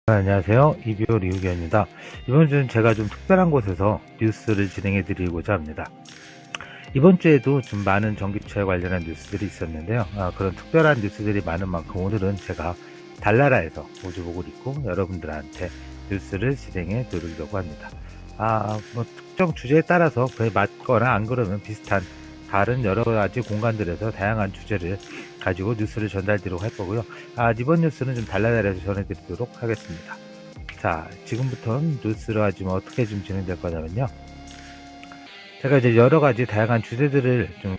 안녕하세요. 이비오 리우기입니다. 이번 주는 제가 좀 특별한 곳에서 뉴스를 진행해 드리고자 합니다. 이번 주에도 좀 많은 전기차에 관련한 뉴스들이 있었는데요. 그런 특별한 뉴스들이 많은 만큼 오늘은 제가 달나라에서 우주복을 입고 여러분들한테 뉴스를 진행해 드리려고 합니다. 특정 주제에 따라서 그에 맞거나 안 그러면 비슷한 다른 여러 가지 공간들에서 다양한 주제를 가지고 뉴스를 전달드리도록 할 거고요. 이번 뉴스는 좀 달라달라서 전해드리도록 하겠습니다. 자, 지금부터는 뉴스를 하지만 어떻게 좀 진행될 거냐면요. 제가 이제 여러 가지 다양한 주제들을 좀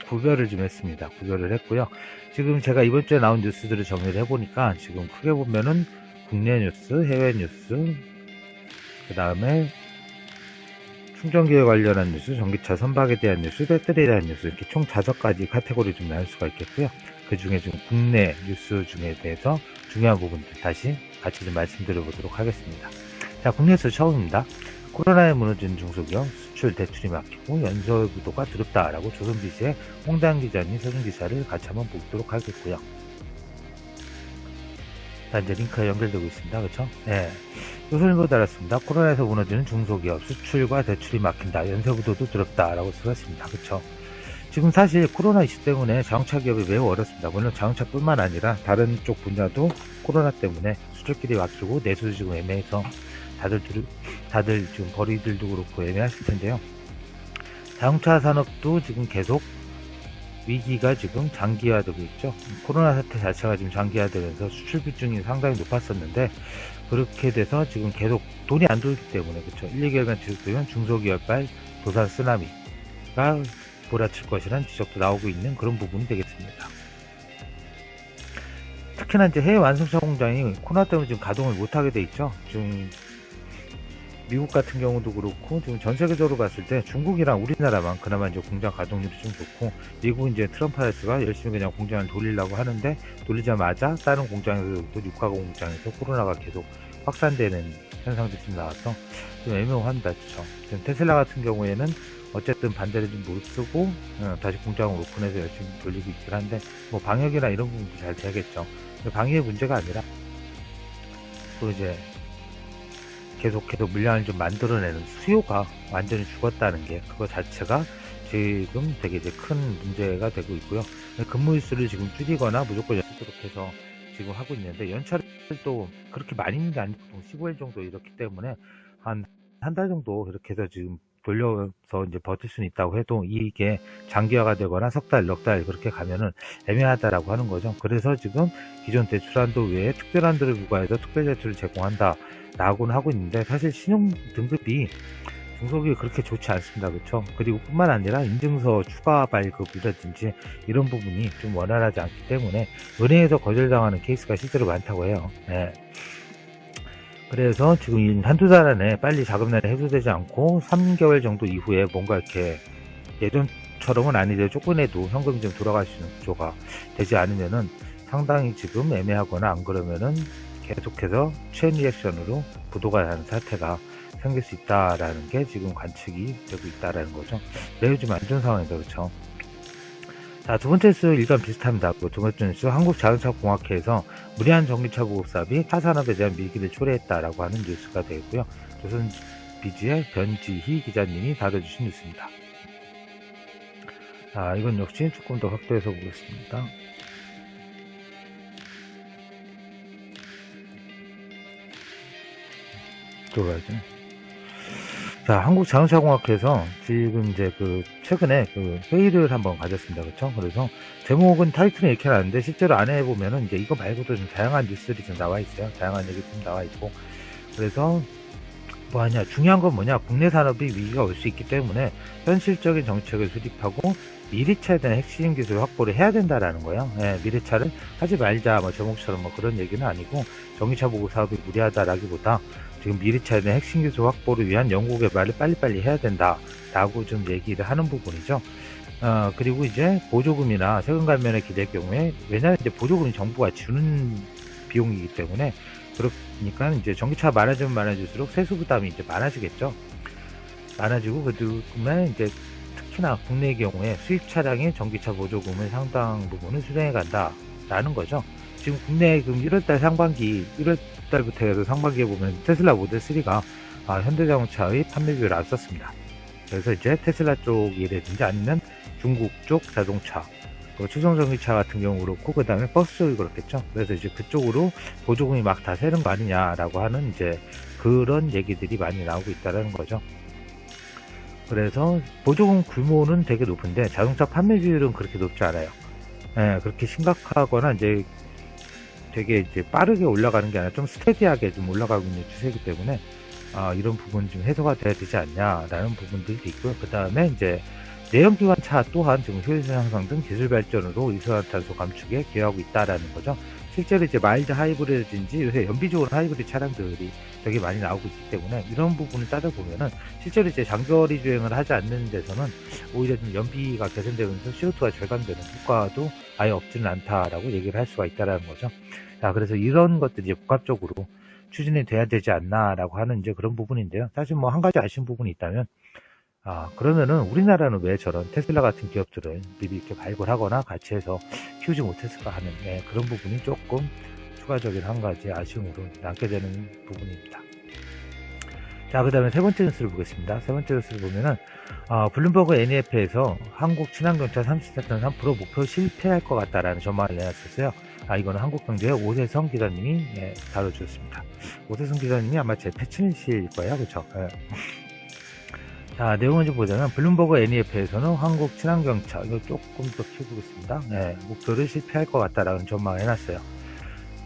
구별을 좀 했습니다. 구별을 했고요. 지금 제가 이번 주에 나온 뉴스들을 정리를 해보니까 지금 크게 보면은 국내 뉴스, 해외 뉴스, 그 다음에 충전기에 관련한 뉴스, 전기차 선박에 대한 뉴스, 배터리에 대한 뉴스, 이렇게 총 5가지 카테고리 좀 나눌 수가 있겠고요. 그 중에 좀 국내 뉴스 중에 대해서 중요한 부분들 다시 같이 좀 말씀드려 보도록 하겠습니다. 자, 국내 뉴스 처음입니다. 코로나에 무너진 중소기업 수출 대출이 막히고 연소부도가 두렵다라고 조선비즈의 홍당 기자님 서준 기사를 같이 한번 보도록 하겠고요. 자, 이제 링크가 연결되고 있습니다. 그렇죠? 네. 조선일보 달았습니다. 코로나에서 무너지는 중소기업 수출과 대출이 막힌다. 연쇄부도도 두렵다라고 쓰였습니다. 그렇죠? 지금 사실 코로나 이슈 때문에 자동차 기업이 매우 어렵습니다. 물론 자동차뿐만 아니라 다른 쪽 분야도 코로나 때문에 수출길이 막히고 내수도 지금 애매해서 다들 지금 거리들도 그렇고 애매하실 텐데요. 자동차 산업도 지금 계속 위기가 지금 장기화되고 있죠. 코로나 사태 자체가 지금 장기화되면서 수출 비중이 상당히 높았었는데 그렇게 돼서 지금 계속 돈이 안 돌기 때문에 그렇죠. 1, 2개월간 지속되면 중소기업발 도산 쓰나미가 몰아칠 것이라는 지적도 나오고 있는 그런 부분이 되겠습니다. 특히나 이제 해외 완성차 공장이 코로나 때문에 지금 가동을 못하게 돼 있죠. 지금 미국 같은 경우도 그렇고 지금 전 세계적으로 봤을 때 중국이랑 우리나라만 그나마 이제 공장 가동률이 좀 좋고 미국은 이제 트럼프 아저씨가 열심히 그냥 공장을 돌리려고 하는데 돌리자마자 다른 공장에서 또 육가 공장에서 코로나가 계속 확산되는 현상들이 좀 나와서 좀 애매모호합니다. 그렇죠? 지금 테슬라 같은 경우에는 어쨌든 반대를 좀 못 쓰고 다시 공장을 오픈해서 열심히 돌리고 있긴 한데 뭐 방역이나 이런 부분도 잘 돼야겠죠. 근데 방역의 문제가 아니라 또 이제 계속 물량을 좀 만들어내는 수요가 완전히 죽었다는 게 그거 자체가 지금 되게 이제 큰 문제가 되고 있고요. 근무 일수를 지금 줄이거나 무조건 연차도록 해서 지금 하고 있는데 연차를 또 그렇게 많이 있는 게 아니고 보통 15일 정도 이렇기 때문에 한 달 정도 이렇게 해서 지금 돌려서 이제 버틸 수는 있다고 해도 이게 장기화가 되거나 석 달, 넉 달 그렇게 가면은 애매하다라고 하는 거죠. 그래서 지금 기존 대출한도 외에 특별한도를 부과해서 특별대출을 제공한다 라고는 하고 있는데 사실 신용 등급이 중소기업이 그렇게 좋지 않습니다. 그렇죠? 그리고 뿐만 아니라 인증서 추가 발급이라든지 이런 부분이 좀 원활하지 않기 때문에 은행에서 거절당하는 케이스가 실제로 많다고 해요. 네. 그래서 지금 한두 달 안에 빨리 자금난이 해소되지 않고 3개월 정도 이후에 뭔가 이렇게 예전처럼은 아니더라도 조금이라도 현금이 좀 돌아갈 수 있는 구조가 되지 않으면은 상당히 지금 애매하거나 안 그러면은 계속해서 체인 리액션으로 부도가 나는 사태가 생길 수 있다라는 게 지금 관측이 되고 있다라는 거죠. 매우 좀 안 좋은 상황이죠. 그렇죠? 자, 두 번째 뉴스 일단 비슷합니다. 두 번째 뉴스 한국자동차공학회에서 무리한 전기차 보급 사업이 타산업에 대한 밀기를 초래했다라고 하는 뉴스가 되고요. 조선비즈의 변지희 기자님이 다뤄주신 뉴스입니다. 자, 이건 역시 조금 더 확대해서 보겠습니다. 들어가야지. 자, 한국자동차공학회에서 지금 이제 최근에 회의를 한번 가졌습니다. 그렇죠? 그래서 제목은 타이틀은 이렇게 나왔는데 실제로 안에 보면은 이제 이거 말고도 좀 다양한 뉴스들이 좀 나와 있어요. 다양한 얘기 좀 나와 있고. 그래서 뭐하냐, 중요한 건 뭐냐, 국내 산업이 위기가 올 수 있기 때문에 현실적인 정책을 수립하고 미래차에 대한 핵심 기술 확보를 해야 된다라는 거예요. 예, 미래차를 하지 말자, 제목처럼 그런 얘기는 아니고 전기차 보급 사업이 무리하다라기보다 지금 미래차에 대한 핵심 기술 확보를 위한 연구 개발을 빨리빨리 해야 된다라고 좀 얘기를 하는 부분이죠. 그리고 이제 보조금이나 세금 감면에 기댈 경우에, 왜냐하면 이제 보조금이 정부가 주는 비용이기 때문에, 그러니까 이제 전기차 많아지면 많아질수록 세수 부담이 이제 많아지겠죠. 많아지고 그다음에 이제 특히나 국내의 경우에 수입 차량의 전기차 보조금을 상당 부분을 수령해 간다라는 거죠. 지금 국내 지금 1월달 상반기, 1월달부터 해서 상반기에 보면 테슬라 모델 3가 현대자동차의 판매비율을 앞섰습니다. 그래서 이제 테슬라 쪽이라든지 아니면 중국 쪽 자동차, 수성전기차 같은 경우 그렇고, 그 다음에 버스 쪽이 그렇겠죠. 그래서 이제 그쪽으로 보조금이 막 다 새는 거 아니냐라고 하는 이제 그런 얘기들이 많이 나오고 있다는 거죠. 그래서 보조금 규모는 되게 높은데 자동차 판매 비율은 그렇게 높지 않아요. 예, 그렇게 심각하거나 이제 되게 이제 빠르게 올라가는 게 아니라 좀 스테디하게 좀 올라가고 있는 추세이기 때문에 이런 부분 좀 해소가 돼야 되지 않냐라는 부분들도 있고요. 그 다음에 이제 내연기관 차 또한 지금 효율성 향상 등 기술 발전으로 이산화탄소 감축에 기여하고 있다라는 거죠. 실제로 이제 마일드 하이브리드인지 요새 연비적으로 하이브리드 차량들이 되게 많이 나오고 있기 때문에 이런 부분을 따져보면은 실제로 이제 장거리 주행을 하지 않는 데서는 오히려 좀 연비가 개선되면서 CO2가 절감되는 효과도 아예 없지는 않다라고 얘기를 할 수가 있다라는 거죠. 자, 그래서 이런 것들이 이제 복합적으로 추진이 돼야 되지 않나라고 하는 이제 그런 부분인데요. 사실 뭐 한 가지 아쉬운 부분이 있다면 그러면은 우리나라는 왜 저런 테슬라 같은 기업들을 미리 이렇게 발굴하거나 같이 해서 키우지 못했을까 하는 그런 부분이 조금 추가적인 한 가지 아쉬움으로 남게 되는 부분입니다. 자, 그 다음에 세 번째 뉴스를 보겠습니다. 세 번째 뉴스를 보면은 블룸버그 NEF에서 한국 친환경차 34.3% 목표 실패할 것 같다라는 전망을 내놨었어요. 이거는 한국경제의 오세성 기자님이 다뤄주셨습니다. 오세성 기자님이 아마 제 패친이실 거예요, 그렇죠? 자, 내용을 좀 보자면 블룸버그 NEF에서는 한국 친환경차 이거 조금 더 키워보겠습니다. 목표를 실패할 것 같다라는 전망을 해놨어요.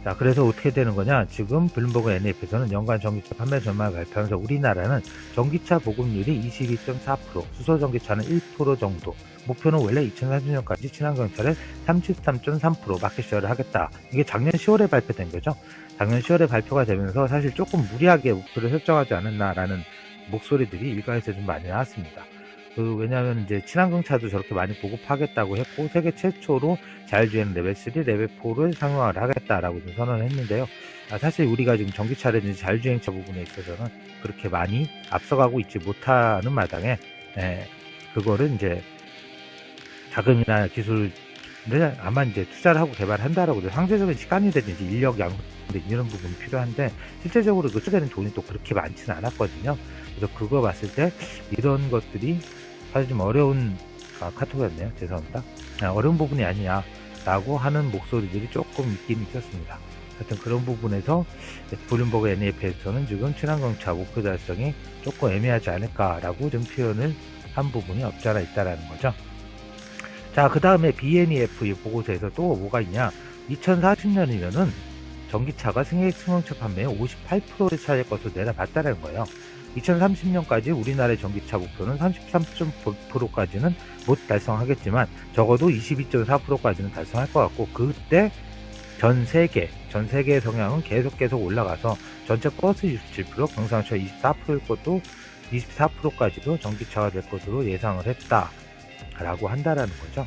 자, 그래서 어떻게 되는 거냐? 지금 블룸버그 NEF에서는 연간 전기차 판매 전망을 발표하면서 우리나라는 전기차 보급률이 22.4%, 수소 전기차는 1% 정도, 목표는 원래 2030년까지 친환경차를 33.3% 마켓쉐어를 하겠다. 이게 작년 10월에 발표된 거죠. 작년 10월에 발표가 되면서 사실 조금 무리하게 목표를 설정하지 않았나라는 목소리들이 일각에서 좀 많이 나왔습니다. 왜냐하면 이제 친환경차도 저렇게 많이 보급하겠다고 했고 세계 최초로 자율주행 레벨 3, 레벨 4를 상용화를 하겠다라고 좀 선언을 했는데요. 사실 우리가 지금 전기차라든지 자율주행차 부분에 있어서는 그렇게 많이 앞서가고 있지 못하는 마당에 그거를 이제 자금이나 기술을 아마 이제 투자를 하고 개발한다라고 상대적인 시간이라든지 인력 양분 이런 부분이 필요한데 실제적으로 그 투자되는 돈이 또 그렇게 많지는 않았거든요. 그래서 그거 봤을 때 이런 것들이 사실 좀 어려운 카톡이었네요. 죄송합니다. 어려운 부분이 아니냐 라고 하는 목소리들이 조금 있긴 있었습니다. 하여튼 그런 부분에서 블룸버그 NEF에서는 지금 친환경차 목표 달성이 조금 애매하지 않을까라고 좀 표현을 한 부분이 없지 않아 있다라는 거죠. 자, 그 다음에 BNEF 보고서에서 또 뭐가 있냐? 2040년이면은 전기차가 승객 승용차 판매의 58%를 차지할 것으로 내다봤다는 거예요. 2030년까지 우리나라의 전기차 목표는 33.9%까지는 못 달성하겠지만 적어도 22.4%까지는 달성할 것 같고 그때 전 세계의 성향은 계속 올라가서 전체 버스 67%, 경상차 24%일 것도 24%까지도 전기차가 될 것으로 예상을 했다라고 한다라는 거죠.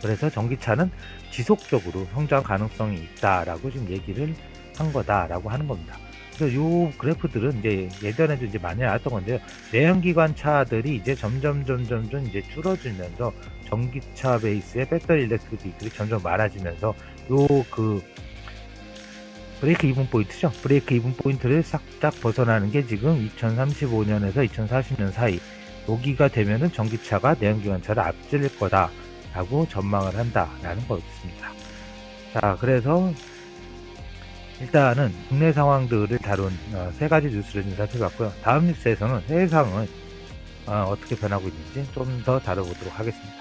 그래서 전기차는 지속적으로 성장 가능성이 있다라고 지금 얘기를 한 거다라고 하는 겁니다. 그래서 요 그래프들은 이제 예전에도 이제 많이 나왔던 건데요. 내연기관 차들이 이제 점점 이제 줄어들면서 전기차 베이스의 배터리 일렉트릭 비클이 점점 많아지면서 브레이크 이븐 포인트죠. 브레이크 이븐 포인트를 싹딱 벗어나는 게 지금 2035년에서 2040년 사이 여기가 되면은 전기차가 내연기관차를 앞질 거다라고 전망을 한다라는 거였습니다. 자, 그래서 일단은 국내 상황들을 다룬 세 가지 뉴스를 좀 살펴봤고요. 다음 뉴스에서는 해외 상황은 어떻게 변하고 있는지 좀 더 다뤄보도록 하겠습니다.